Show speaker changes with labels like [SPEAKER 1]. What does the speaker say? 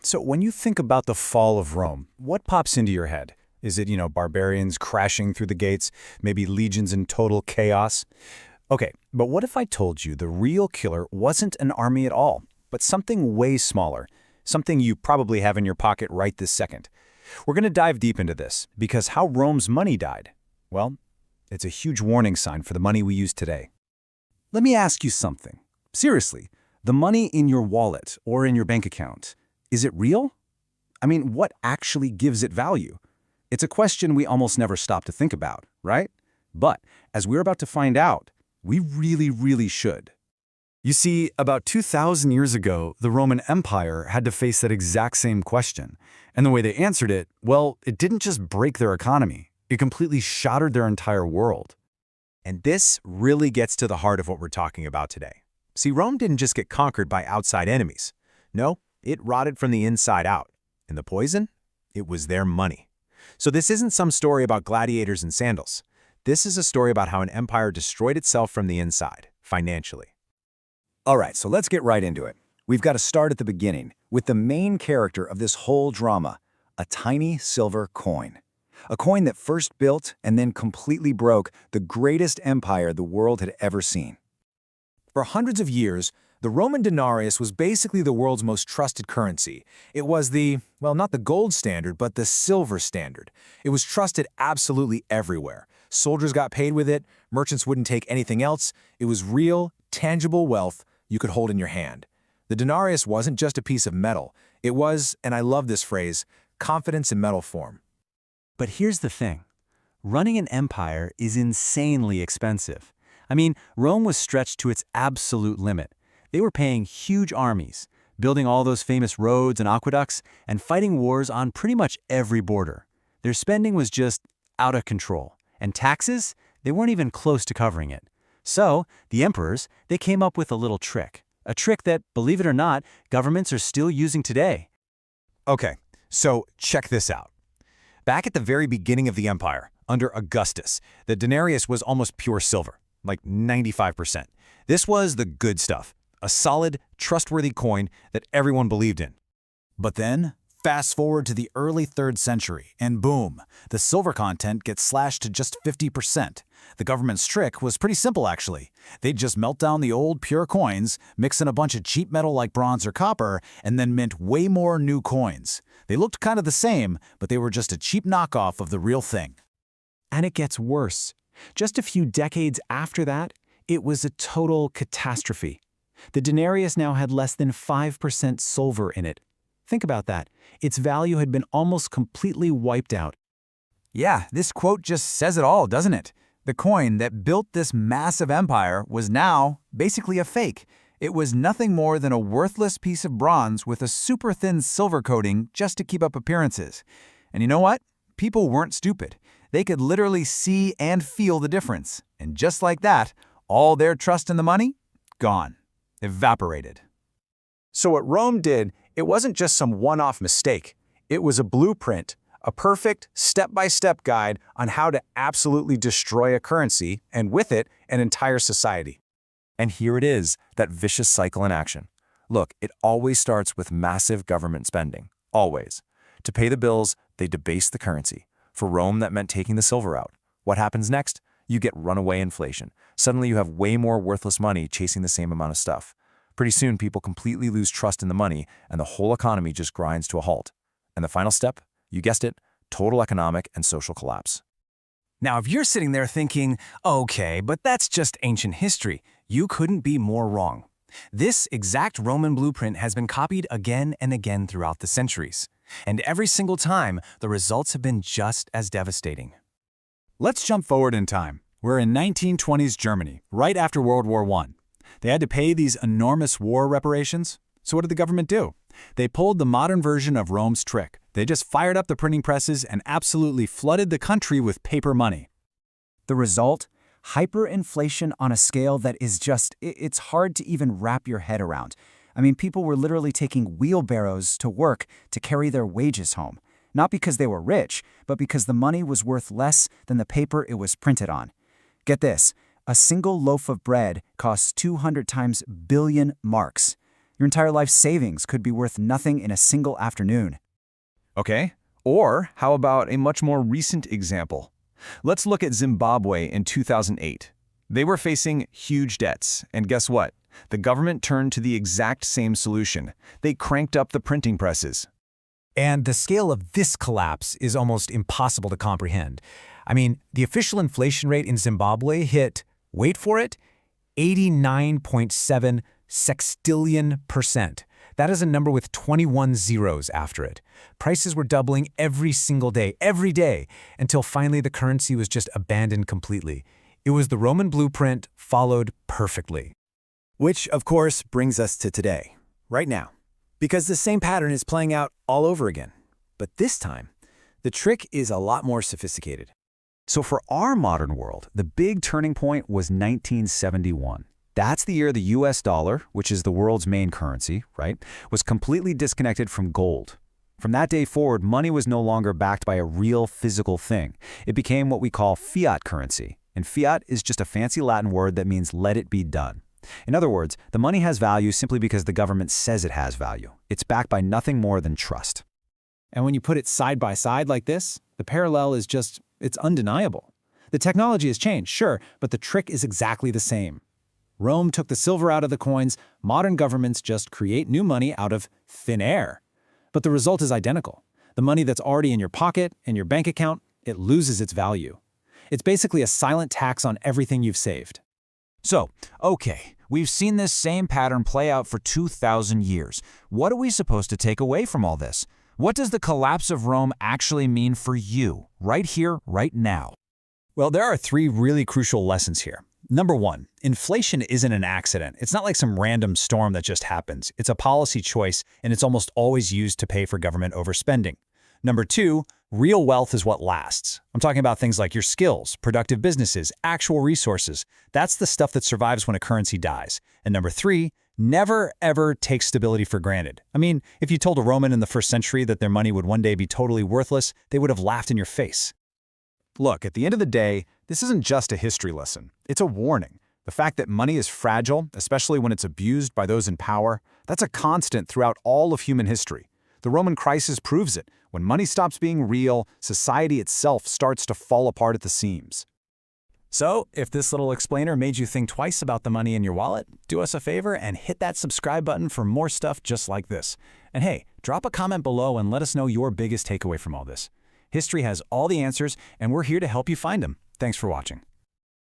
[SPEAKER 1] So when you think about the fall of Rome, what pops into your head? Is it, barbarians crashing through the gates, maybe legions in total chaos? Okay, but what if I told you the real killer wasn't an army at all, but something way smaller, something you probably have in your pocket right this second? We're going to dive deep into this, because how Rome's money died, well, it's a huge warning sign for the money we use today.
[SPEAKER 2] Let me ask you something. Seriously, the money in your wallet or in your bank account, is it real? I mean, what actually gives it value? It's a question we almost never stop to think about, right? But as we're about to find out, we really should.
[SPEAKER 3] You see, about 2,000 years ago, the Roman Empire had to face that exact same question. And the way they answered it, well, it didn't just break their economy. It completely shattered their entire world.
[SPEAKER 1] And this really gets to the heart of what we're talking about today. See, Rome didn't just get conquered by outside enemies. No, it rotted from the inside out. And the poison? It was their money. So this isn't some story about gladiators and sandals. This is a story about how an empire destroyed itself from the inside, financially.
[SPEAKER 4] All right, so let's get right into it. We've got to start at the beginning, with the main character of this whole drama, a tiny silver coin. A coin that first built and then completely broke the greatest empire the world had ever seen.
[SPEAKER 5] For hundreds of years, the Roman denarius was basically the world's most trusted currency. It was not the gold standard, but the silver standard. It was trusted absolutely everywhere. Soldiers got paid with it, merchants wouldn't take anything else. It was real, tangible wealth you could hold in your hand. The denarius wasn't just a piece of metal. It was, and I love this phrase, confidence in metal form.
[SPEAKER 2] But here's the thing. Running an empire is insanely expensive. I mean, Rome was stretched to its absolute limit. They were paying huge armies, building all those famous roads and aqueducts, and fighting wars on pretty much every border. Their spending was just out of control. And taxes? They weren't even close to covering it. So, the emperors, they came up with a little trick. A trick that, believe it or not, governments are still using today.
[SPEAKER 1] Okay, so check this out. Back at the very beginning of the empire, under Augustus, the denarius was almost pure silver, like 95%. This was the good stuff, a solid, trustworthy coin that everyone believed in.
[SPEAKER 6] But then, fast forward to the early 3rd century, and boom, the silver content gets slashed to just 50%. The government's trick was pretty simple, actually. They'd just melt down the old pure coins, mix in a bunch of cheap metal like bronze or copper, and then mint way more new coins. They looked kind of the same, but they were just a cheap knockoff of the real thing.
[SPEAKER 7] And it gets worse. Just a few decades after that, it was a total catastrophe. The denarius now had less than 5% silver in it. Think about that. Its value had been almost completely wiped out.
[SPEAKER 6] Yeah, this quote just says it all, doesn't it? The coin that built this massive empire was now basically a fake. It was nothing more than a worthless piece of bronze with a super thin silver coating just to keep up appearances. And you know what? People weren't stupid. They could literally see and feel the difference. And just like that, all their trust in the money? Gone. Evaporated.
[SPEAKER 1] So what Rome did, it wasn't just some one-off mistake. It was a blueprint, a perfect step-by-step guide on how to absolutely destroy a currency, and with it, an entire society.
[SPEAKER 3] And here it is, that vicious cycle in action. Look, it always starts with massive government spending. Always. To pay the bills, they debase the currency. For Rome, that meant taking the silver out. What happens next? You get runaway inflation. Suddenly you have way more worthless money chasing the same amount of stuff. Pretty soon, people completely lose trust in the money, and the whole economy just grinds to a halt. And the final step? You guessed it, total economic and social collapse.
[SPEAKER 7] Now, if you're sitting there thinking, okay, but that's just ancient history, you couldn't be more wrong. This exact Roman blueprint has been copied again and again throughout the centuries. And every single time, the results have been just as devastating.
[SPEAKER 2] Let's jump forward in time. We're in 1920s Germany, right after World War I. They had to pay these enormous war reparations. So what did the government do? They pulled the modern version of Rome's trick. They just fired up the printing presses and absolutely flooded the country with paper money.
[SPEAKER 4] The result? Hyperinflation on a scale that is it's hard to even wrap your head around. I mean, people were literally taking wheelbarrows to work to carry their wages home. Not because they were rich, but because the money was worth less than the paper it was printed on. Get this, a single loaf of bread costs 200 times billion marks. Your entire life savings could be worth nothing in a single afternoon.
[SPEAKER 3] Okay, or how about a much more recent example? Let's look at Zimbabwe in 2008. They were facing huge debts, and guess what? The government turned to the exact same solution. They cranked up the printing presses.
[SPEAKER 2] And the scale of this collapse is almost impossible to comprehend. I mean, the official inflation rate in Zimbabwe hit, wait for it, 89.7 sextillion%. That is a number with 21 zeros after it. Prices were doubling every single day, every day, until finally the currency was just abandoned completely. It was the Roman blueprint followed perfectly.
[SPEAKER 7] Which, of course, brings us to today, right now. Because the same pattern is playing out all over again. But this time, the trick is a lot more sophisticated.
[SPEAKER 2] So for our modern world, the big turning point was 1971. That's the year the US dollar, which is the world's main currency, right, was completely disconnected from gold. From that day forward, money was no longer backed by a real physical thing. It became what we call fiat currency. And fiat is just a fancy Latin word that means let it be done. In other words, the money has value simply because the government says it has value. It's backed by nothing more than trust.
[SPEAKER 7] And when you put it side by side like this, the parallel is just, it's undeniable. The technology has changed, sure, but the trick is exactly the same. Rome took the silver out of the coins, modern governments just create new money out of thin air. But the result is identical. The money that's already in your pocket, in your bank account, it loses its value. It's basically a silent tax on everything you've saved.
[SPEAKER 1] So, okay, we've seen this same pattern play out for 2,000 years. What are we supposed to take away from all this? What does the collapse of Rome actually mean for you, right here, right now?
[SPEAKER 2] Well, there are three really crucial lessons here. Number one, inflation isn't an accident. It's not like some random storm that just happens. It's a policy choice, and it's almost always used to pay for government overspending. Number two, real wealth is what lasts. I'm talking about things like your skills, productive businesses, actual resources. That's the stuff that survives when a currency dies. And number three, never ever take stability for granted. I mean, if you told a Roman in the first century that their money would one day be totally worthless, they would have laughed in your face.
[SPEAKER 6] Look, at the end of the day, this isn't just a history lesson. It's a warning. The fact that money is fragile, especially when it's abused by those in power, that's a constant throughout all of human history. The Roman crisis proves it. When money stops being real, society itself starts to fall apart at the seams.
[SPEAKER 2] So, if this little explainer made you think twice about the money in your wallet, do us a favor and hit that subscribe button for more stuff just like this. And hey, drop a comment below and let us know your biggest takeaway from all this. History has all the answers, and we're here to help you find them. Thanks for watching.